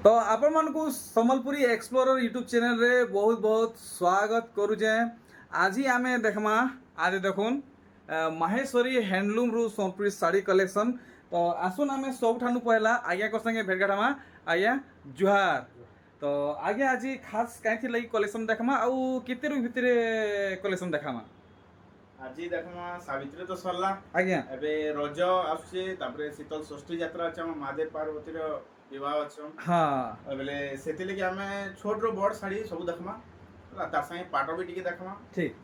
तो आपण मानकु Sambalpuri explorer YouTube channel रे बहुत बहुत स्वागत करुचे। आज आम देखमा आज देखुन माहेश्वरी हैंडलूम रु संबलपुरी साड़ी कलेक्शन। तो आसुन आम सब ठानु पहला आज्ञा को संगे भेट घाटामा। आज्ञा जुहार। तो आज्ञा आज खास कहीं लगी कलेक्शन देखमा आउ केते रु भितरे कलेक्शन देखामा। आज देखमा सावित्री तो सरला आज्ञा एबे रज आछे तापरे शीतल षष्ठी यात्रा अछि हम महादेव पार्वती रो विवाह अछि। हाँ एबे सेति लगी हमें छोट रो बड़ साड़ी सब देखमा तार संगे पाटो भी टिके देखमा। ठीक।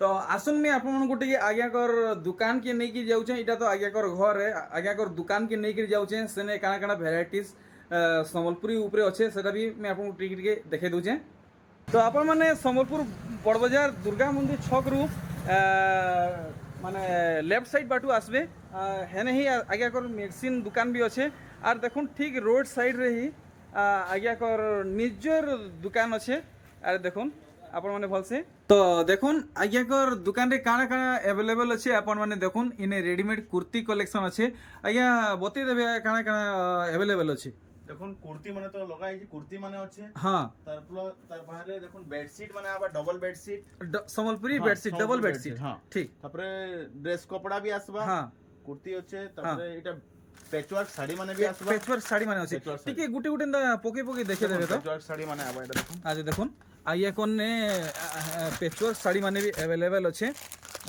तो आसुन में आपण गोटे आज्ञा कर दुकान के नहीं की जाउछे। इटा तो आज्ञा कर घर है, आज्ञा कर दुकान के नहीं की जाउछे। सेने काना काना वेराइटीज संबलपुरी ऊपर अच्छे सेटा भी मैं आपन टिके टिके देखे दूचे। तो आपण माने संबलपुर बड़ बाजार दुर्गा मंदिर छक रु माने लेफ्ट साइड बाटू आसबे हेने ही आज्ञा कर मेडिसिन दुकान भी अच्छे। आर देखुन ठीक रोड साइड रे ही आज्ञा कर निजर दुकान अच्छे। आर देखुन आपण माने भल से तो देखुन आज्ञा कर दुकान रे काना काना अवेलेबल अच्छे। आपण माने देखुन इने रेडीमेड कुर्ती कलेक्शन अच्छे। आज्ञा बतई देबे काना काना अवेलेबल अच्छे। देखुन कुर्ती माने तो लगा है कुर्ती माने अच्छे। हां तार बाहरे देखुन बेडशीट माने आबा double bedsheet Sambalpuri bedsheet double bedsheet. हां ठीक। तापरे ड्रेस कपड़ा भी आसबा। हां कुर्ती अच्छे तापरे एटा पैचवर्क साड़ी माने भी आसबा। पैचवर्क साड़ी माने अच्छे। ठीक गुटे गुटे पोके पोके देखे देबे तो पैचवर्क साड़ी माने आबा एटा देखुन। आज देखुन आइया कोन ने पैचवर्क साड़ी माने भी अवेलेबल अच्छे।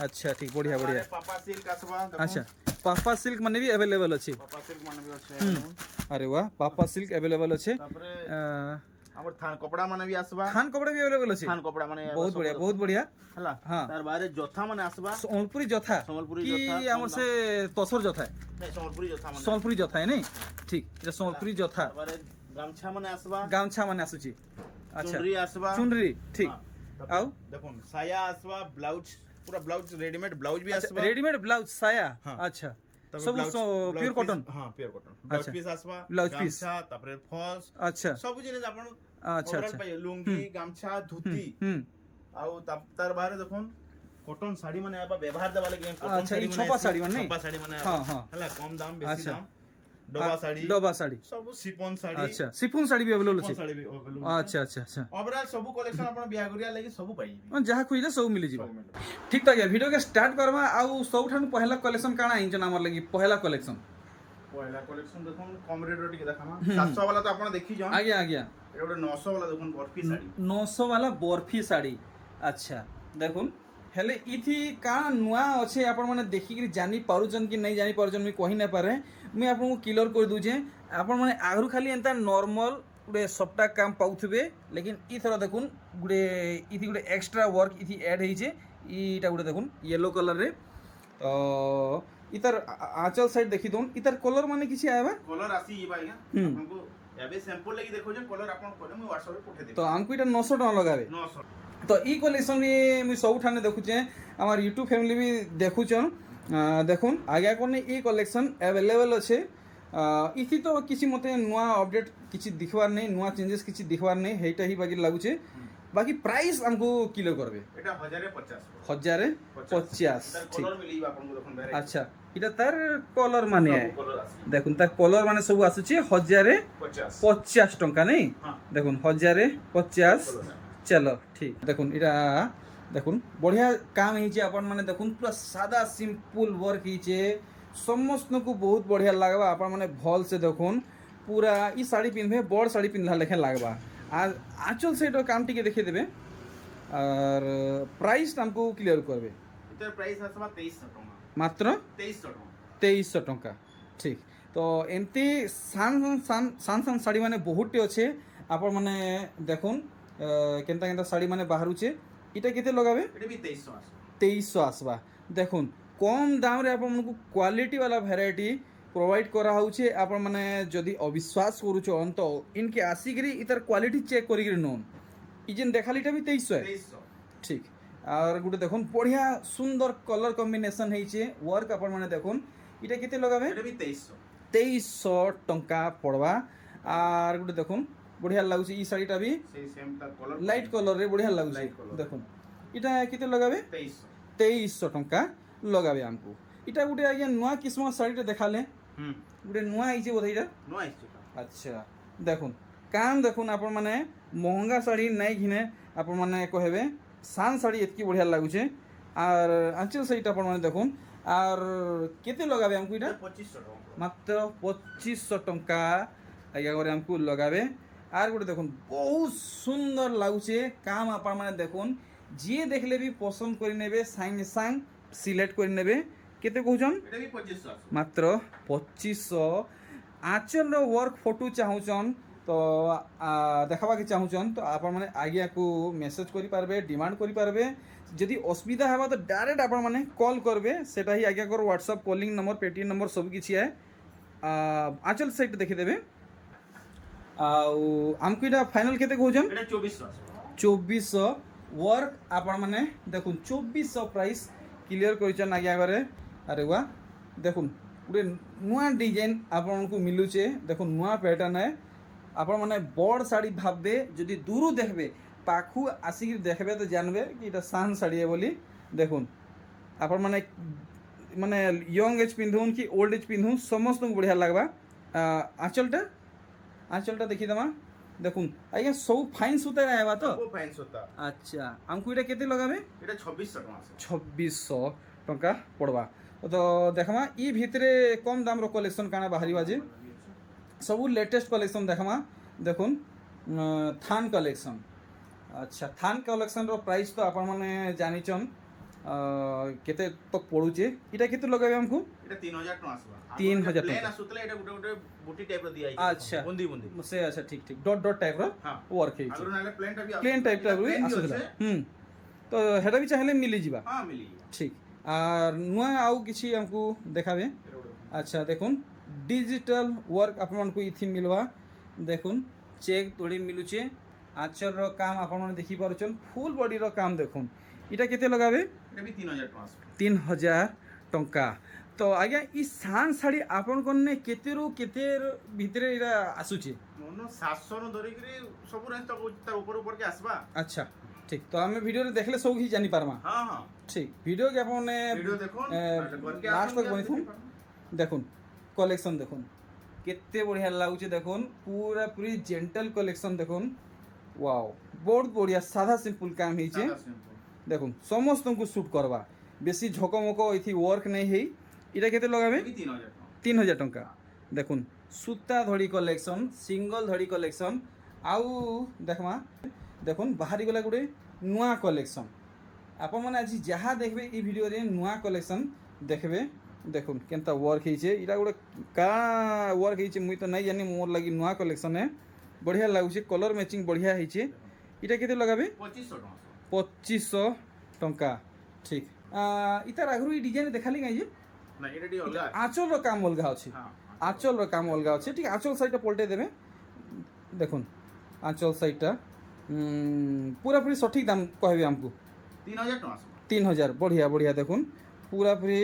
अच्छा ठीक बढ़िया बढ़िया। पापा सिल्क आसबा। अच्छा पापा सिल्क माने भी अवेलेबल अच्छे। पापा सिल्क माने भी अच्छे। अरे वाह पापा सिल्क अवेलेबल अच्छे। तापरे हमर थान कपड़ा माने भी आसबा। थान कपड़ा भी अवेलेबल अच्छे। थान कपड़ा माने बहुत बढ़िया हला। हां तार बारे जोथा माने आसबा। संबलपुरी जोथा की हमर से तसर जोथा है। नहीं संबलपुरी जोथा माने संबलपुरी जोथा है नहीं। ठीक ये संबलपुरी जोथा बारे गामछा माने आसबा। गामछा माने आसुची। अच्छा चुनरी आसबा। चुनरी ठीक। आउ देखुन साया आसबा ब्लाउज पूरा ब्लाउज रेडीमेड ब्लाउज भी आसबा। रेडीमेड ब्लाउज साया। हाँ। अच्छा सब प्योर कॉटन। हां प्योर कॉटन ब्लाउज पीस आसबा। ब्लाउज पीस गामछा तापरे फॉल्स अच्छा सब जिनिस आपण अच्छा अच्छा लुंगी गामछा धोती आउ तार बाहरे देखुन कॉटन साड़ी माने आबा व्यवहार देबा लागि कॉटन अच्छा ई छोपा साड़ी माने छोपा साड़ी माने हां हां हला कम दाम बेसी अच्छा। दाम डबा साड़ी सब सिफोन साड़ी अच्छा सिफोन साड़ी भी अवेलेबल सिफोन अछि। साड़ी भी अवेलेबल अच्छा अच्छा अच्छा ओवरऑल सब कलेक्शन आपण बियागुरिया लागि सब पाई जहाँ खोजे सब मिली जीवा। ठीक तो आज्ञा वीडियो के स्टार्ट करबा आउ सब ठानु पहला कलेक्शन काना इंजन हमर लगी पहला कलेक्शन देखुन कम रेट रो टिके देखामा 700 वाला तो आपण देखि जन। आज्ञा आज्ञा ए गोटे 900 वाला देखुन बर्फी साड़ी 900 वाला बर्फी साड़ी। अच्छा देखुन हेले इथि का नुआ अच्छे आपण माने देखि कि जानी पारुचन कि नहीं जानी पारुचन मैं कहि ना पारे। मैं आपन को क्लियर कर दूचे आपण माने आगरु खाली एंता नॉर्मल गुडे सप्ता काम पाउथबे लेकिन ई थरा देखुन गुडे इथि गुडे एक्स्ट्रा वर्क इथि ऐड हेइ जे इटा गुडे देखुन येलो कलर रे। तो इतर आंचल साइड देखि दोन इतर कलर माने किछि आएबा कलर आसी ई बाइया हमको एबे सैंपल लगी देखो जे कलर आपण कोने मैं WhatsApp रे पठे दे। तो हमको इटा 900 टका लगाबे 900। तो ई कलेक्शन में मुझे सब ठाने देखुचे हमार यूट्यूब फैमिली भी देखुचन। देखुन आगे कोने ई कलेक्शन अवेलेबल अच्छे। इथि तो किसी मते नुआ अपडेट किसी दिखवार नहीं नुआ चेंजेस किसी दिखवार नहीं हेटा ही बाकी लागुचे। बाकी प्राइस हमको किलो करबे एटा 1050 1050 ठीक। कलर मिली आपन को देखुन बेरे। अच्छा इटा तार कलर माने है कलर आसी देखुन तार कलर माने सब आसुचे 1050 टंका नहीं। देखुन 1050 चलो ठीक। देखुन इटा देखुन बढ़िया काम ହେଇचे अपन माने देखुन पूरा सादा सिंपल वर्क ହେଇचे समस्त को बहुत बढ़िया लागबा। अपन माने भल से देखुन पूरा ई साड़ी पिनबे बड़ साड़ी पिनला लेखे लागबा। आज आंचल से तो काम टिके देखे देबे और प्राइस हमको क्लियर करबे। इतर प्राइस आसबा 2300 टका मात्र 2300 टका ठीक। तो एमती सान साड़ी माने बहुत अच्छे। आपण माने देखुन केनता केनता साड़ी माने बाहरुचे इटा केते लगाबे एटा भी 2300 आसबा 2300 आसबा। देखुन कम दाम रे आपण को क्वालिटी वाला वैरायटी प्रोवाइड करा होउचे। आपण माने जदी अविश्वास करूचो अंत इनके आसीगरी इतर क्वालिटी चेक करिगिरी नोन ई जेन देखालीटा भी 2300 ठीक। और गुटे देखुन बढ़िया सुंदर कलर कॉम्बिनेशन ହେଇचे वर्क आपण माने देखुन इटा केते लगाबे एटा भी 2300 टंका पड़वा। और गुटे देखुन बढ़िया लागुची ई साड़ीटा भी सेम सेम ता कलर लाइट कलर रे बढ़िया लागुची। देखुन इटा केते लगाबे 2300 टंका लगाबे हमको। इटा गुटे आज्ञा नुआ किस्म साड़ीटा देखाले गुटे नुआ आइचे बोधे इटा नो आइछ। अच्छा देखुन কাম দেখুন আপন মানে মহঙ্গা শাড়ি নাই ঘিনে আপন মানে কহেবে সান শাড়ি এতকি বঢ়িয়া লাগুছে আর আঁচল শাড়িটা আপন মানে দেখুন আর কেতে লগাবে আমকু এটা 2500 টাকা মাত্র 2500 টঙ্কা আজ্ঞা করে আমকু লগাবে আর গোটে দেখুন বহুত সুন্দর লাগুছে কাম আপন মানে দেখুন যে দেখলে বি পছন্দ করে নেবে সাঙ্গে সাং সিলেক্ট করে নেবে কেতে কହୁଛন এটা ବି 2500 আসবে মাত্র 2500 আঁচলর ওয়ার্ক ফটো চাহুছন তো দেখাবাকে চাহুছন তো আপন মানে আজ্ঞাকু মেসেজ করে পারবে ডিমান্ড করে পারবে যদি অসুবিধা হবা তো ডাইরেক্ট আপন মানে কল করবে সেটা হি আজ্ঞাকর হোয়াটসঅ্যাপ কলিং নম্বর পেটিএম নম্বর সব কিছু है আঁচল সাইট দেখি দেবে ଆଉ ଆମକୁ ଏଇଟା ଫାଇନାଲ୍ କେତେ କହୁଛନ୍ এটা 2400 আসবে 2400 ওয়ার্ক আপন মানে দেখুন 2400 প্রাইস ক্লিয়ার করেছেন আগে আগে আরে ওয়া দেখুন গোটে নূয়া ডিজাইন আপনার মিলুছে দেখুন নূয়া প্যাটার্ন আপন মানে বড় শাড়ি ভাববে যদি দূরু দেখবে পাখু আসিকি দেখবে তো জানবে কি এটা সান শাড়ি বলি দেখুন আপন মানে মানে ইয়ং এজ পিন্ধুন কি ওল্ড এজ পিন্ধুন সমস্ত বঢ়িয়া লাগবা আঁচলটা দেখি দেমা দেখুন আজ্ঞা সব ফাইন সুতা আইবা তো ও ফাইন সুতা আচ্ছা আমকু এটা কেতে লগাবে এটা 2600 টাকা আছে 2600 টঙ্কা পড়বা তো দেখমা ই ভিতরে কম দামর কলেকশন কাଣା বাহারিবা যে সবু লেটেস্ট কলেকশন দেখমা দেখুন থান কলেকশন আচ্ছা থান কলেকশনর প্রাইস তো আপন মানে জানিছন কেতে তক পড়ুছে এটা কেতে লগাবে আমকু এটা 3000 টাকা আসবে 3000 প্লেন টাকা আসুতলে এটা গুটে গুটে বুটি টাইপ র দিয়া আচ্ছা বুন্দি বুন্দি সে আচ্ছা ঠিক ঠিক ডট ডট টাইপ র হ্যাঁ ওয়ার্ক ହେଇଛି আগর নালে প্লেন টা বি প্লেন টাইপটা ବି ଆସୁଥିଲା ତ ହେଟା ବି ଚାହିଁଲେ ମିଳିଯିବା হ্যাঁ মিলি ঠিক আর নূয়া আউ কিছু আমকু দেখাবে আচ্ছা দেখুন ডিজিটাল ওয়ার্ক আপনার ইথি মিলবা দেখুন চেক তোড়ি মিলুছে আঁচলর কাম আপনার দেখি পারছেন ফুল বডির কাম দেখুন এটা কেতে লগাবে এটা বি 3000 টাকা আসবে 3000 টঙ্কা তো আজ্ঞা ই সান শাড়ি আপন কনে কেতেরু কেতের ভিতরে এটা আসুছে মনো 700 নো ধরি করে সব রেঞ্জ তো তার উপর উপর কে আসবা আচ্ছা ঠিক তো আমি ভিডিওরে দেখলে সব কিছু জানি পারমা হ্যাঁ হ্যাঁ ঠিক ভিডিও কে আপন ভিডিও দেখুন লাস্ট তক বনিথুন দেখুন কলেকশন দেখুন কেতে বঢ়িয়া লাগুছে দেখুন পুরা পুরি জেন্টল কলেকশন দেখুন ওয়াও বহুত বঢ়িয়া সাদা সিম্পল কাম হইছে দেখুন সমস্তଙ୍କୁ সুট করবা বেশি ঝকমক এথি ওয়ার্ক নাই হেই এটা কেতে লগাবে 3000 টাকা 3000 টঙ্কা দেখুন সুতা ধড়ি কলেকশন সিঙ্গল ধড়ি কলেকশন আউ দেখমা দেখুন বাহারি গলা গুড়ে নূয়া কলেকশন আপন মানে আজ যাহা দেখবে এই ভিডিওরে নূয়া কলেকশন দেখবে দেখুন কেনতা ওয়ার্ক হয়েছে এটা গোটে কাଣା ওয়ার্ক হয়েছে মুই তো নাই জানি মোর লাগি নূয়া কলেকশন বঢ়িয়া লাগুছে কলর ম্যাচিং বঢ়িয়া হয়েছে এটা কেতে লগাবে 2500 টাকা 2500 টঙ্কা ঠিক ইতার আগରୁ এই ডিজাইন দেখালি কাই যে না এটা ডি অলগা আঁচলর কাম অলগা আছে হ্যাঁ আঁচলর কাম অলগা আছে ঠিক আঁচল সাইডটা পল্টে দেবে দেখুন আঁচল সাইডটা পুরাপুরি সঠিক দাম কহবে আমকু 3000 টাকা আসবে 3000 বঢ়িয়া বঢ়িয়া দেখুন পুরাপুরি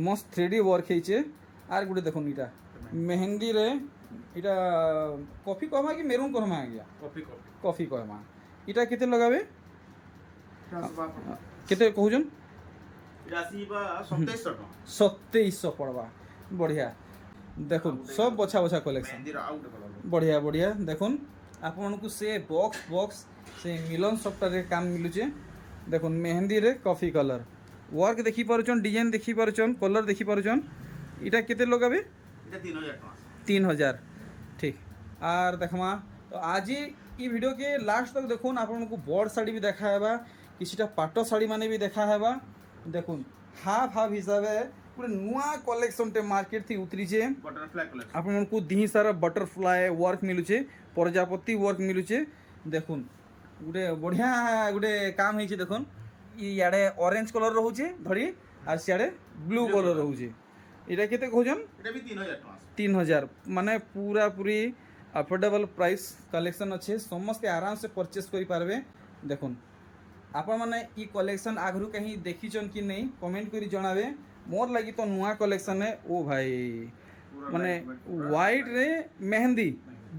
মস্ত 3D ওয়ার্ক হয়েছে আর গোটে দেখুন এটা মেহেন্দি রে এটা কফি কহমা কি মেরুন কহমা আজ্ঞা কপি কপি কফি কহমা এটা কেতে লগাবে আসবা কেতে কহুছন এটা আসিবা 2700 টাকা 2700 পড়বা বঢ়িয়া দেখুন সব বছা বছা কলেকশন মেহেন্দির আউট কলর বঢ়িয়া বঢ়িয়া দেখুন ଆପଣଙ୍କୁ ସେ ବକ୍ସ ସେ ମିଲନ ସପ୍ଟାରେ କାମ ମିଳୁଛେ ଦେଖୁନ ମେହେନ୍ଦୀରେ କଫି କଲର ওয়ার্ক দেখি পারুছন ডিজাইন দেখি পারুছন কলর দেখি পারুছন এটা কেতে লগাবে এটা 3000 টাকা আসবে 3000 ঠিক আর দেখমা তো আজি এই ভিডিও के लास्ट तक দেখুন আপনাকে বড় শাড়ি भी দেখা হেবা কিছুটা পাট শাড়ি মানে भी দেখা হেবা দেখুন হাফ হাফ হিসাবে পুরো নূয়া কলেকশনটে মার্কেট থি উতরিছে বটরফ্লাই কলেকশন ଆପଣଙ୍କୁ ଦିହି ସାରା ବଟରଫ୍ଲାଏ ୱାର୍କ ମିଳୁଛେ ପ୍ରଜାପତି ୱାର୍କ ମିଳୁଛେ ଦେଖୁନ୍ ଗୋଟେ ବଢ଼ିଆ ଗୋଟେ କାମ ହେଇଛି ଦେଖୁନ୍ ଇଆଡ଼େ ଅରେଞ୍ଜ କଲର୍ ରହୁଛେ ଧଡ଼ି আর ସିଆଡ଼େ ବ୍ଲୁ କଲର୍ ରହୁଛେ ଏଇଟା କେତେ କହୁଛନ୍ এটা বি 3000 টাকা আসবে 3000 মানে পুরাপুরি আফোর্ডেবল প্রাইস কলেকশন আছে সমস্তে আরামসে পরচেজ କରିପାରିବେ দেখুন ଆପଣମାନେ ଇ କଲେକ୍ସନ୍ ଆଗରୁ କାହିଁ ଦେଖିଛନ୍ କି ନେଇ କମେଣ୍ଟ କରି ଜଣାବେ मोर लगी तो नुआ कलेक्शन है ओ भाई माने व्हाइट रे मेहंदी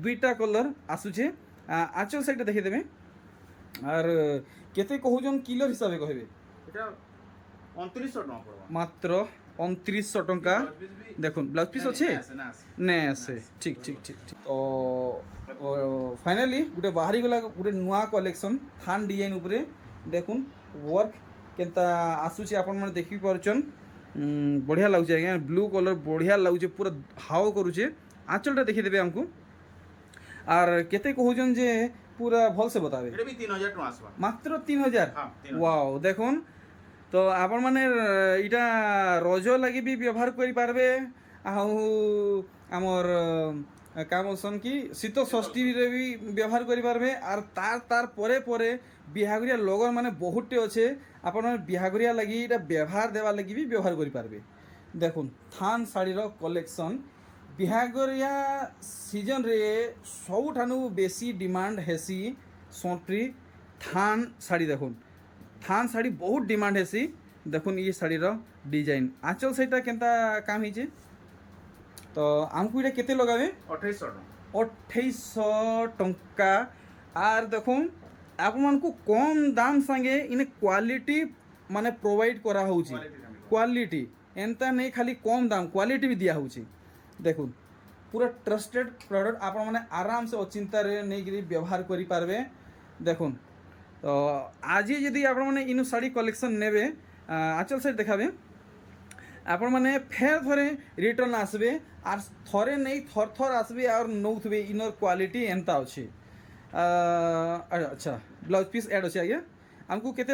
दुईटा कलर आसुचे आंचल साइड देखि देबे और केते कहूजन किलो हिसाब कहबे এটা 2900 টাকা পড়বা मात्र 2900 টঙ্কা দেখুন ব্লাউজ পিস আছে নে আছে ঠিক ঠিক ঠিক ঠিক তো ফাইনালি গোটে বাহারি গলা গোটে নୂଆ কলেকশন থান ডিজাইন উপরে দেখুন ওয়ার্ক কেনতা আসুଛି আপন মানে দেখি পারছন বঢ়িয়া লাগুছে আজ্ঞা ব্লু কলর বঢ়িয়া লাগুছে পুরা হাও করুছে আঁচলটা দেখি দেবে আমকু আর কেতে কহুছন যে পুরা ভলসে বতাবে এটা বি 3000 টଙ୍କା আসবা মাত্র 3000 হ্যাঁ 3000 ওয়াও দেখুন তো আপন মানে এটা রজ লাগি বি ব্যবহার করি পারবে আউ আমার কা বলছন কি শীত ষষ্ঠীরে বি ব্যবহার করি পারবে আর তার পরে পরে বিহাগরিয়া লগর মানে বহুতটে আছে আপনার বিহাগরিয়া লাগি এটা ব্যবহার দেওয়ার লাগি বি ব্যবহার করি পারবে দেখুন থান শাড়ির কলেকশন বিহাগরিয়া সিজনরে ସବୁଠାରୁ বেশি ডিমান্ড হেসি সোঁটরি থান শাড়ি দেখুন থান শাড়ি বহুত ডিমান্ড হেসি দেখুন ই শাড়ির ডিজাইন আঁচল সেইটা কেনতা কাম হয়েছে তো আমকু এটা কেতে লগাবে 2800 ଟଙ୍କା 2800 টঙ্কা আর দেখুন আপনার কম দাম সাঙ্গে ইনে কোয়ালিটি মানে প্রোভাইড করা হচ্ছে কোয়ালিটি এনতা নেই খালি কম দাম কোয়ালিটি भी दिया হচ্ছে দেখুন পুরা ট্রাস্টেড প্রোডক্ট আপনার মানে আরামসে অচিন্তারে নেইকি ব্যবহার করি পারবে দেখুন তো আজি যদি আপনার মানে ইনু শাড়ি কলেকশন নেবে আঁচল সাইড দেখাবে আপনার মানে ফের ধরে রিটর্ন আসবে আর থরে নেই থর থর আসবে আর নৌথবে ইনর কোয়ালিটি এনতা আছে আচ্ছা ব্লাউজ পিস এড আছে আজ্ঞা আমকু কেতে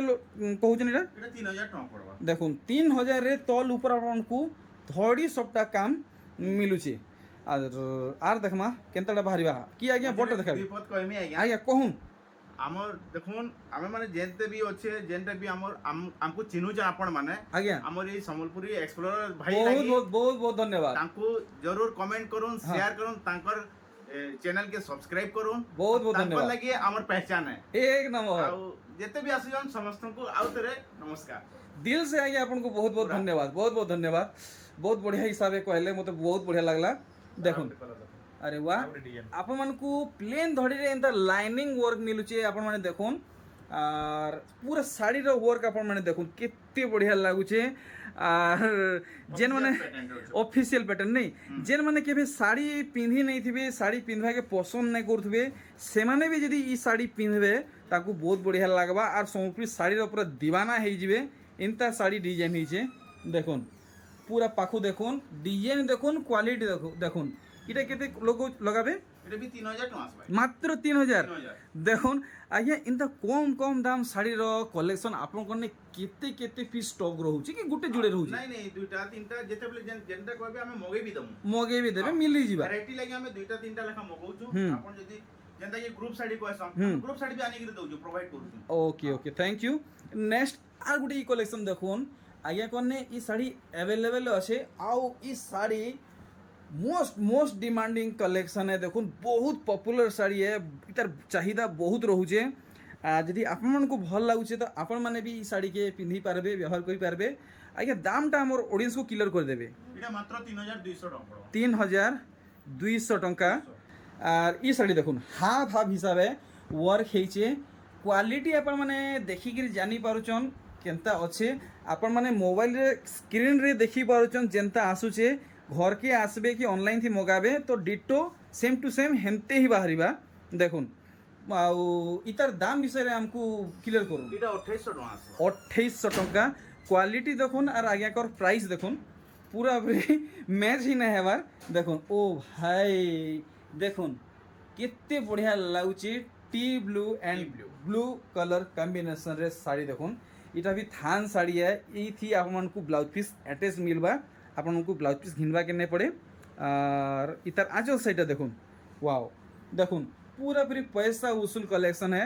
কହୁছেন এটা এটা 3000 ଟଙ୍କା পড়বা দেখুন 3000 রে তল উপর আপনার ধড়ি সবটা কাম মিলুছে আর দেখমা কেনতাটা বাহারিবা কি আজ্ঞা বড়টা দেখাবে বিপদ কইমি আজ্ঞা আজ্ঞা কহুন আমার দেখুন আমি মানে যেতে বি আছে যেনটা বি আমার আমকু চিনুছে আপন মানে আজ্ঞা আমার এই সম্বলপুরি এক্সপ্লোরার ভাই বহুত লাগি বহুত বহুত বহুত ধন্যবাদ তাঙ্কু জরুর কমেন্ট করুন হ্যাঁ। শেয়ার করুন তাঙ্কর চ্যানেল কে সাবস্ক্রাইব করুন বহুত বহুত তাঙ্কর ধন্যবাদ লাগি আমার পहचान है এক নম্বর ଆଉ ଯେତେ ବି ଆସିଛନ୍ ସମସ୍ତଙ୍କୁ ଆଉ ଥରେ ନମସ୍କାର दिल से आइए आपको बहुत बहुत धन्यवाद बहुत बहुत धन्यवाद बहुत बढ़िया हिसाब से कहले मते बहुत बढ़िया लगला देखुन अरे वाह आपण मानकु प्लेन धड़ी रे एंता लाइनिंग वर्क मिलुचे आपण माने देखुन और पूरा साड़ी रो वर्क आपण माने देखुन केते बढ़िया लागुचे और जेन माने ऑफिशियल पैटर्न नहीं जेन माने केबे साड़ी पिंधी नहीं थिबे साड़ी पिंधवा के पसंद नहीं करथबे से माने भी यदि ई साड़ी पिंधबे ताकू बहुत बढ़िया लागबा और सम्पूर्ण साड़ी रो पूरा दीवाना हे जिवे एंता साड़ी डिजाइन हिचे देखुन पूरा पाखु देखुन डिजाइन देखुन क्वालिटी देखुन এটা কেতে লোক লগাবে এটা বি 3000 ଟଙ୍କା আসবা মাত্র 3000 3000 দেখুন আজ্ঞা ইনতা কম কম দাম শাড়ির কলেকশন আপনার কোনে কেতে কেতে পিস স্টক রহুছি কি গুটে জুড়ে রহুছি নাই নাই দুইটা তিনটা যেতে বলে যেনটা কইবে আমি মগেই বি দমু মগে বি দেবে মিলি ଯିବା ভ্যারাইটি লাগি আমি দুইটা তিনটা লেখা মগৌଛୁ আপন যদি যেনটা কি গ্রুপ শাড়ি কইছন গ্রুপ শাড়ি বি আনি করে দউଛୁ প্रोवाइड କରୁଛୁ okay okay thank you next আর গুটে ই কলেকশন দেখুন আজ্ঞা কোনে ই শাড়ি अवेलेबल আছে আউ ই শাড়ি मोस्ट डिमांडिंग कलेक्शन है देखुन बहुत पॉपुलर साड़ी है इतार चाहिदा बहुत रोचे यदि आपण को भल लगुचे तो आपण मैंने भी साड़ी के पिंधि पारबे व्यवहार करि पारबे आगे दामटा हमर ऑडियंस को क्लियर कर देबे এটা মাত্র 3200 টাকা পড়বা 3200 टंका और ई साड़ी देखुन हाफ हाफ हिसाब है वर्क हेचे क्वालिटी आपण माने देखि कि जानि पारुचन केनता अच्छे आपण माने मोबाइल रे स्क्रीन रे देखि पारुचन जेनता आसुचे घर के आसबे कि ऑनलाइन थी मगाबे तो डिटो सेम टू सेम हेमते ही बाहरिबा देखुन आउ इतार दाम विषय रे हमको क्लियर करू এটা 2800 টাকা আসবা 2800 टंका क्वालिटी देखुन और आगे कर प्राइस देखुन पूरा मैच ही नहीं है बार देखुन ओ भाई देखुन कितने बढ़िया लाଗୁଛି टी blue and blue colour combination रे साड़ी देखुन इटा भी थान साड़ी है ई थी आपन को ब्लाउज पीस अटैच मिलबा आपन को ब्लाउज पीस घिनवा के नहीं पड़े और इतर आंचल साइडा देखुन वाओ देखुन पूरा पूरी पैसा वसूल कलेक्शन है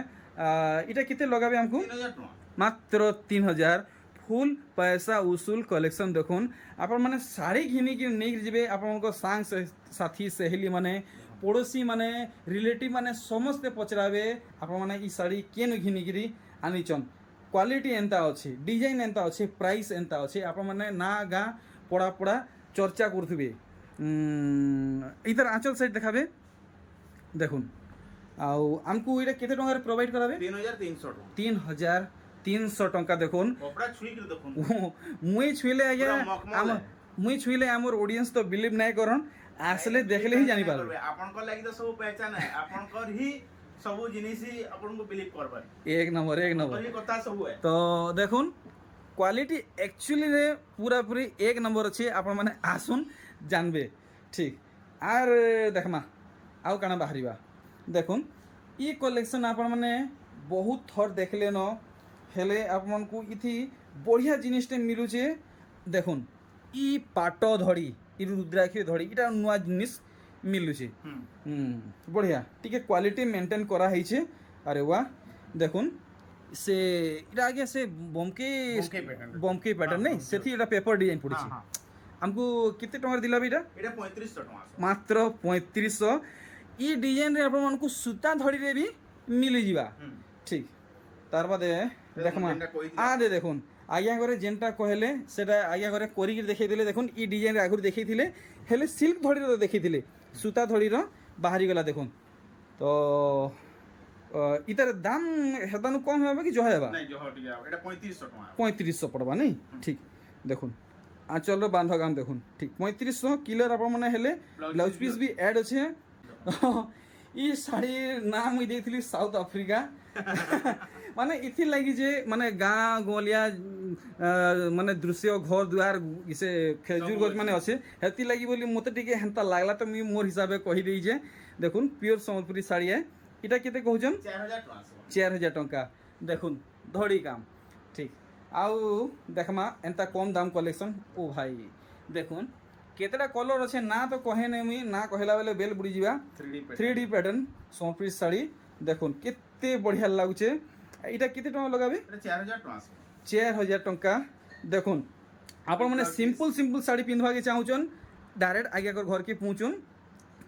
इटा कितने लगाबे हमको 3000 টাকা मात्र 3000 फुल पैसा वसूल कलेक्शन देखुन आपण माने साड़ी घिनी कि नहीं जीवे आपण को सांग साथी सहेली माने पड़ोसी माने रिलेटिव माने समस्ते पचराबे आपण माने ई साड़ी केन घिनी गिरी आनिचन क्वालिटी एंता अच्छे डिजाइन एंता अच्छे प्राइस एंता अच्छे आपण माने ना गाँ पड़ा पड़ा चर्चा करथबे इधर आंचल साइड देखाबे देखुन आउ हमको इटा केते टंका रे प्रोवाइड कराबे 3300 টাকা 3000 300 टंका देखुन कपड़ा छुई के देखुन मुई छुईले आज्ञा पूरा मखमल है। मुई छुईले आमर ऑडियंस तो बिलीव नहीं करन आसले देखले ही जानी पारबे आपनकर लागि तो सब पहचान है आपनकर ही सब जिनिस ही आपन को बिलीव करबा एक नंबर ही कथा सब है तो देखुन क्वालिटी एक्चुअली रे पूरा पूरी एक नंबर अच्छे आपण माने आसुन जानबे ठीक आर देखमा आउ काना बाहरिबा देखुन ई कलेक्शन आपण माने बहुत थर देखले न हेले आपन को इथि बढ़िया जिनिसटे मिलुचे देखुन ई पाट धड़ी ई रुद्राक्ष धड़ी इटा नुआ जिनिस मिलुचे बढ़िया टिके क्वालिटी मेंटेन करा हैछे अरे वाह देखुन से इटा आगे से बमके पैटर्न नहीं सेथि इटा पेपर डिजाइन पड़ी छी हमको कितने टंका दिला बेटा एटा 3500 टका मात्र 3500 ई डिजाइन रे आपण मानकु सूता धड़ी रे भी मिली जीवा ठीक तार बादे देखमा आ दे देखुन आज्ञा करे जेनटा कहले सेटा आज्ञा करे कोरी के देखै दिले देखुन ई डिजाइन रे आगुर देखै थिले हेले सिल्क धड़ी रो देखै थिले सूता धड़ी रो बाहरी गला देखुन तो इतर दाम हेदानु कम हेबा कि जहा हेबा नहीं जहा टिया एटा 3500 टका 3500 पड़बा नहीं ठीक देखुन आंचल रो बांध गाम देखुन ठीक 3500 किलर आपण माने हेले ब्लाउज पीस भी ऐड अछि ई साड़ी नाम मुई देथिली साउथ अफ्रीका माने इथि लागि जे माने गाँ गोलिया माने दृश्य घर दुआर इसे खेजूर गछ माने अछि हेति लागि बोली मते टिके हेंता लागला तो मी मोर हिसाबे कहि देई जे देखुन प्योर संबलपुरी साड़ी है इटा केते कहउछन 4000 टंका देखुन धड़ी काम ठीक आउ देखमा एंता कम दाम कलेक्शन ओ भाई देखुन केतेटा कलर अच्छे ना तो कहे नहीं मुई ना कहला बेले बेल बुड़ी जीवा 3D पैटर्न संबलपुरी साड़ी देखुन केते बढ़िया लागुचे इटा केते टंका लगाबे 4000 टंका देखुन आपण माने सिंपल साड़ी पिंधवा के चाहुचन डायरेक्ट आज्ञा कर घर के पहुंचुन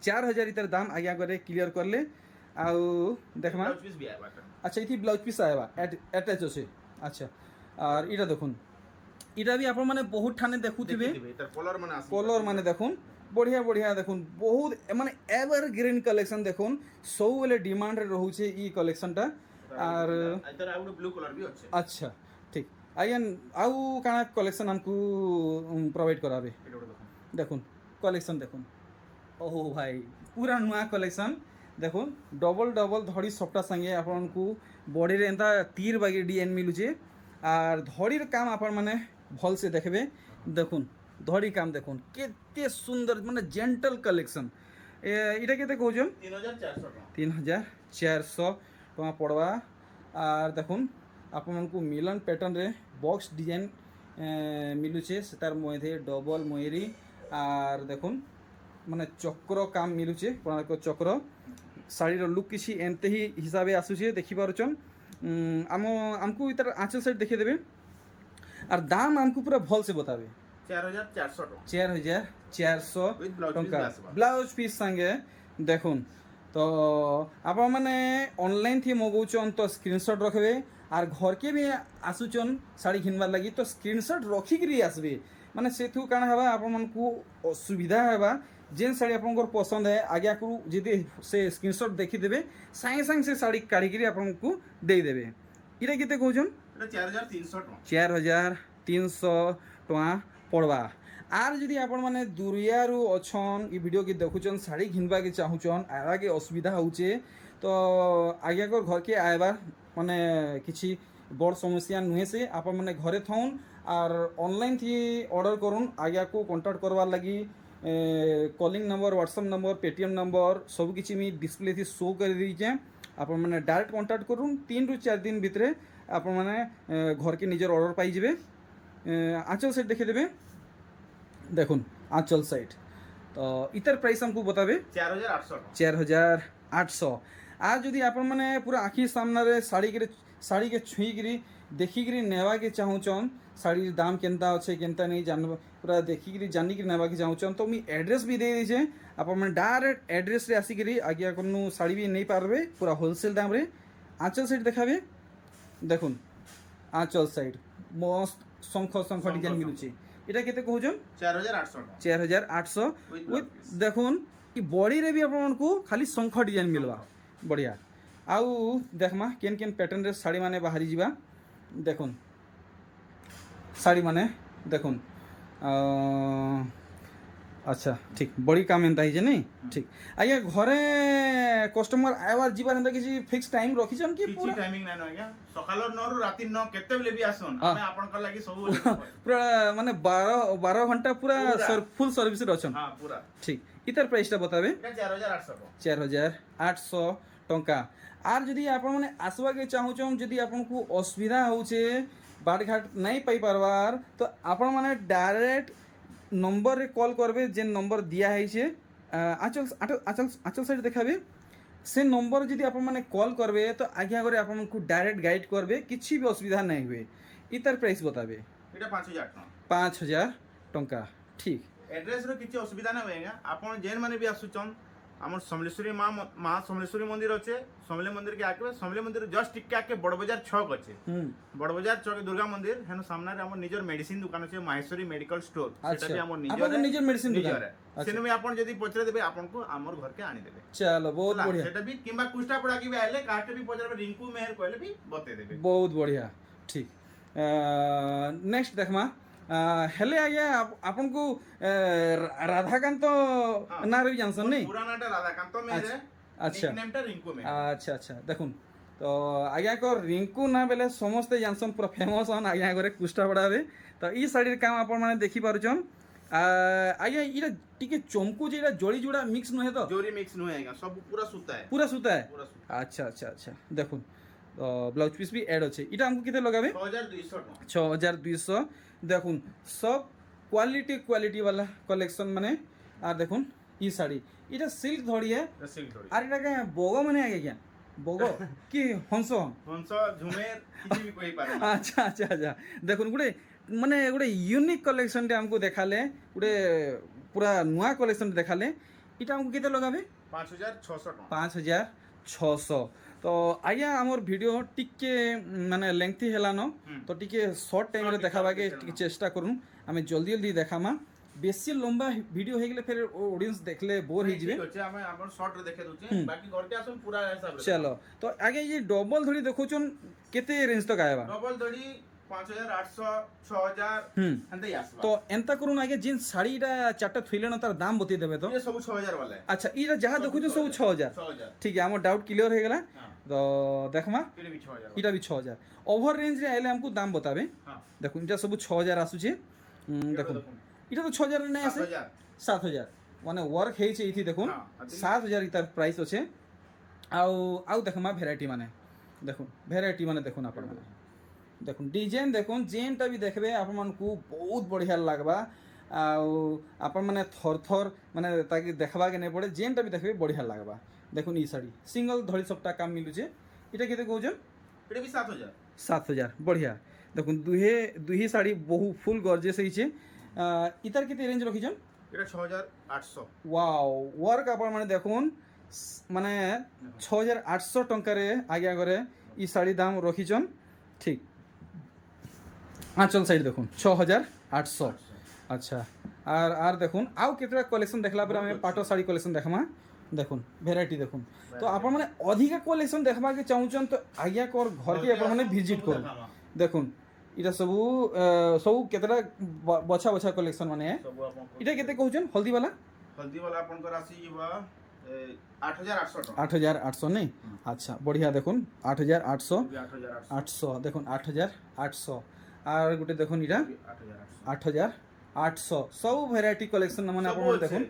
4000 इतर दाम आज्ञा करे क्लियर करले आउ देखमा अच्छा इथि ब्लाउज पीस आएबा अटैच होसे अच्छा और इटा देखुन इटा भी आपण माने बहुत ठाने देखुथिबे कलर माने देखुन बढ़िया देखुन बहुत माने एवरग्रीन कलेक्शन देखुन सब बेले डिमांड रे रहउछे ई कलेक्शनटा और इधर आउट ब्लू कलर भी अच्छे अच्छा ठीक आयन आउ काना कलेक्शन हमकु प्रोवाइड कराबे देखुन कलेक्शन देखुन ओहो भाई पूरा नुआ कलेक्शन देखुन डबल धड़ी सप्ता संगे आपको बॉडी रे एंता तीर बागी डिजाइन मिलुचे और धड़ीर काम आपण माने भल से देखबे देखुन धड़ी काम देखुन केते सुंदर माने जेंटल कलेक्शन इटा केते कहउछन 3400 टका पड़वा और देखुन आपको मिलन पैटर्न रे बॉक्स डिजाइन मिलुचे तार मध्य डबल मयूरी और देखुन माने चक्र काम मिलुचे कोणार्क चक्र शाड़ी लुक किसी एंते ही हिसाब से आसुचे देखि पारुचन आमको इतर आंचल साइड देखिए देबे और दाम हमको पूरा भल से बताबे 4400 टंका ब्लाउज पीस संगे देखुन तो आप मैंने ऑनलाइन थी मगौचन तो स्क्रीनशॉट रखबे और घर के भी आसुचन साड़ी घिनबार लगी तो स्क्रीनशॉट रखिकी आसबे माने सेथु काण हवा आप को असुविधा हेबा जेन साड़ी आपन पसंद है आगे को जदि से स्क्रीनशॉट देखी देबे सागे सागे से साड़ी काढ़ी आपन को दे देबे इटा केते कहउछन 4300 टका पड़वा आर जदि आपण माने दुरियारू अछन ई वीडियो के देखुचन साड़ी घिनबा के चाहुचन आरा के असुविधा होचे तो आगे को घर के आएबा माने किछि बड़ समस्या नुहे से आप माने घरे थौन और ऑनलाइन थी ऑर्डर करुन आगे को कांटेक्ट करवार लगी calling number WhatsApp number Paytm number सब किछि मी डिस्प्ले थी शो कर दीजे आप माने डायरेक्ट कांटेक्ट करुन 3 ରୁ 4 दिन भीतर आप माने घर के निजर ऑर्डर पाई जिबे आंचल साइड देखे देबे देखुन आंचल साइड तो इतर प्राइस हमको बताबे 4800 आज जदि आप माने पूरा आखि सामने रे साड़ी के छुईकरी देखिकी नेवा के चाहूचन साड़ी दाम केनता अच्छे केनता नहीं जान पूरा देखिकी जानिक नेवा के चाहूचन तो मुझे एड्रेस भी दे दीजिए आप डायरेक्ट एड्रेस रे आसिकी आगे को साड़ी भी नहीं पारबे पूरा होलसेल दाम रे आंचल साइड देखाबे देखुन आंचल साइड मस्त शंख डिजाइन मिलुची इटा केते कहउछन 4800 विथ देखुन कि बॉडी रे भी आपको खाली शंख डिजाइन मिलवा बढ़िया आउ देखमा केन पैटर्न रे साड़ी माने बाहरी जीवा দেখুন শাড়ি মানে দেখুন আচ্ছা ঠিক বড়ি কাম এন্তা হয়েছে নি ঠিক আজ্ঞা ঘরে কস্টমর আইবার যাবার এন্তা কিছু ফিক্স টাইম রখিছন কি କିଛି পুরা ଟାଇମିଂ ନାଇଁ ଆଜ୍ଞା ସକାଳ 9 ରୁ ରାତି 9 କେତେବେଳେ ବି ଆସନ୍ ଆମେ ଆପଣଙ୍କ ଲାଗି ସବୁ পুরা মানে 12 ঘন্টা পুরা পুরা। ফুল সার্ভিস রছন ହଁ ପୁରା ঠিক ইতার প্রাইসটা বতাবে এটা 4800 ଟଙ୍କା 4800 টঙ্কা আর যদি আপন মানে আসবাকে চাহুছন যদি আপনাকে অসুবিধা হচ্ছে বাটঘাট নাই পাই পারবার তো আপন মানে ডাইরেক্ট নম্বরে কল করবে যে নম্বর দিয়া হয়েছে আচল আচল আচল সাইড দেখাবে সে নম্বর যদি আপন মানে কল করবে তো আজ্ঞা করে আপনাকে ডাইরেক্ট গাইড করবে কিছু বি অসুবিধা নাই হুয়ে ইতার প্রাইস বতাবে এটা 5000 ଟଙ୍କା 5000 টঙ্কা ঠিক एड्रेस रो କିଛି ଅସୁବିଧା ନାହିଁ ଆଜ୍ଞା ଆପଣ ଯେନ୍ ମାନେ ବି ଆସୁଛନ୍ ଆମର ସମଲେଶ୍ୱରୀ ମା ସମଲେଶ୍ୱରୀ ମନ୍ଦିର ଅଛେ ସମଲେଇ ମନ୍ଦିର के आके ସମଲେଇ ମନ୍ଦିର ଜଷ୍ଟ ଟିକେ ଆକେ ବଡ଼ ବଜାର ଛକ ଅଛେ ବଡ଼ ବଜାର ଛକ ଦୁର୍ଗା ମନ୍ଦିର ହେନ ସାମ୍ନାରେ ଆମର ନିଜର ମେଡିସିନ ଦୋକାନ ଅଛି ମାହେଶ୍ୱରୀ ମେଡିକାଲ ଷ୍ଟୋର ସେଟା ବି ଆମର ନିଜର ମେଡିସିନ ଦୋକାନ ସେନୁ ବି ଆପଣ ଯଦି ପଚରେ ଦେବେ ଆପଣଙ୍କୁ ଆମର ଘରକେ ଆଣି ଦେବେ চলো বহুত ହେଲା, বঢ়িয়া ସେଟା ବି କିମ୍ବା କୁଷ୍ଟା ପଡା କି ବି ଆଇଲେ କାହାକେ ବି ପଚରାବେ ରିଙ୍କୁ ମେହେର କହିଲେ ବି ବତେଇ ଦେବେ ବହୁତ ବଢ଼ିଆ ଠିକ୍ ନେକ୍ସଟ ଦେଖମା ହେଲେ ଆଜ୍ଞା ଆପଣଙ୍କୁ ରାଧାକାନ୍ତ ନାଁରେ ବି ଜାଣିଛନ୍ ନାଇଁ ପୁରା ନାଟା ରାଧାକାନ୍ତ ମେହେର আচ্ছা ନିକନେମଟା ରିଙ୍କୁ ମେହେର আচ্ছা আচ্ছা দেখুন তো আজ্ঞা রিঙ্কু না বেলে সমস্তে জানছন পুরা ফেমস হন আজ্ঞা করে কুষ্টা পড়াবে তো এই শাড়ির কাম আপন মানে দেখি পারুছন আজ্ঞা এটা টিকে চমকু যে এটা জড়ি জোড়া মিক্স নহে তো जोरी मिक्स नुहे आएगा सब पूरा सूता है পুরা সুতা पूरा सूता আচ্ছা আচ্ছা আচ্ছা দেখুন তো ব্লাউজ পিস বি এড আছে এটা আমাকে কেতে লগাবে 6200 टका 6200 দেখুন সব কোয়ালিটি কোয়ালিটি वाला কলেকশন মানে আর দেখুন ই শাড়ি এটা সিল্ক ধরিয়ে सिल्क थोड़ी আর এটা বগ মানে আগে क्या বগ কি হংস 500 झुमेर किसी भी कोई पारे আচ্ছা আচ্ছা আচ্ছা দেখুন গোটে মানে গোটে ইউনিক কলেকশনটা আমাকে দেখালে গোটে পুরা নূয়া কলেকশন দেখালে এটা আমাকে কেতে লগাবে 5600 टका 5600 তো আজ্ঞা আমার ভিডিও টিকে মানে লেংথি হেলানো তো টিকে শর্ট টাইমে দেখাবাকে টিকে চেষ্টা করুন আমি জলদি জলদি দেখামা বেশি লম্বা ভিডিও হয়ে গেলে ফের অডিয়েন্স দেখলে বোর হয়ে যাবে ठीक আছে আমি আমার শর্ট রে দেখে দউছি বাকি ঘরকে আসুন पूरा हिसाब रे চলো তো আগে এই ডবল ধরি দেখুছন কেতে রেঞ্জ তক আইবা डबल दड़ी 5800 6000 এন্তে আসবা তো এন্তা করুন আগে জিন শাড়িটা চারটা থইলেন তার দাম বতিয়ে দেবে তো ये सब 6000 वाला है আচ্ছা এটা যাহা দেখুছন সব 6000 6000 ঠিক আছে আমার ডাউট ক্লিয়ার হয়ে গেলা हां তো দেখমা ये भी 6000 এটা বি 6000 ওভার রেঞ্জ রে আইলে আমাকে দাম বতাবে हां দেখুন এটা সব 6000 আসুছে দেখুন এটা তো 6000 রে নাই আছে 7000 7000 মানে ওয়ার্ক হেইছে এইথি দেখুন হ্যাঁ, আদি। 7000 ইতার প্রাইস আছে আউ আউ দেখমা ভ্যারাইটি মানে দেখুন ভ্যারাইটি মানে দেখুন আপন মানে দেখুন ডিজাইন দেখুন যেনটা বি দেখবে আপনার বহুত বঢ়িয়া লাগবা আউ আপন মানে থর থর মানে তাকে দেখবাকে নাই পড়ে যেনটা বি দেখবে বঢ়িয়া লাগবা দেখুন এই শাড়ি সিঙ্গল ধরি সবটা কাম মিলুছে এটা কেতে কହୁছন এটা भी 7000 7000 বঢ়িয়া দেখুন দুহি শাড়ি বহু ফুল গর্জিয়াস হইছে ইতার কেতে রেঞ্জ রখিছন এটা 6800 ওয়াও ওয়ার্ক আপন মানে দেখুন মানে 6800 টঙ্কারে আগে আগরে ই শাড়ি দাম রখিছন ঠিক আঁচল সাইড দেখুন 6800 আচ্ছা আর আর দেখুন আউ কেতটা কলেকশন দেখলা পরে আমি পাটো শাড়ি কলেকশন দেখামা দেখুন ভ্যারাইটি দেখুন তো আপন মানে অধিকা কলেকশন দেখবাকে চাহুছন তো আজ্ঞা কর ঘরকে আপন মানে ভিজিট করুন দেখুন এটা সবু সবু কেতটা বছা বছা কলেকশন মানে सब आपन এটা কেতে কହୁছন হলদি वाला हल्दी वाला आपन को राशि जीवा 8800 टका 8800 নেই আচ্ছা বঢ়িয়া দেখুন 8800 ये 8800 800 দেখুন 8800 আর গোটে দেখুন এটা 8800 8800 সব ভ্যারাইটি কলেকশন মানে सब আপনারা দেখুন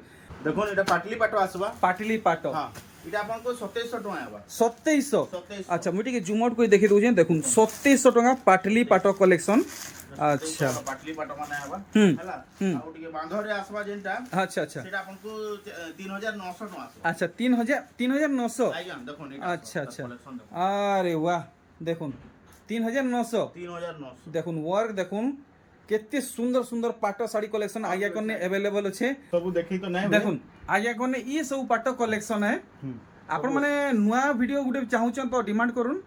देखो এটা পাটলি পাটো আসবা পাটিলি পাট हां এটা आपन को 2700 टका आबा 2700 2700 আচ্ছা মুই টিকে জুম আউট করে দেখি দউছেন দেখুন 2700 টাকা পাটলি পাট কলেকশন আচ্ছা পাটলি পাটো মানে आबा হুম, हैला হুম। ଆଉ ଟିକେ ବାନ୍ଧରେ আসবা যেটা আচ্ছা আচ্ছা সেটা आपन को 3900 टका আসবা আচ্ছা 3900 আইয়া দেখুন এটা আচ্ছা আচ্ছা কালেকশন দেখুন আরে বাহ দেখুন 3900 3900 দেখুন ওয়ার্ক দেখুন কেতে সুন্দর সুন্দর পাট শাড়ি কলেকশন আজ্ঞা করনে अवेलेबल আছে सब देखी तो नहीं দেখুন আজ্ঞা করনে ই সব পাট কলেকশন है ଆପଣ ମାନେ ନୂଆ ଭିଡ଼ିଓ ଗୋଟେ ଚାହୁଁଛନ୍ ତ ଡିମାଣ୍ଡ କରୁନ୍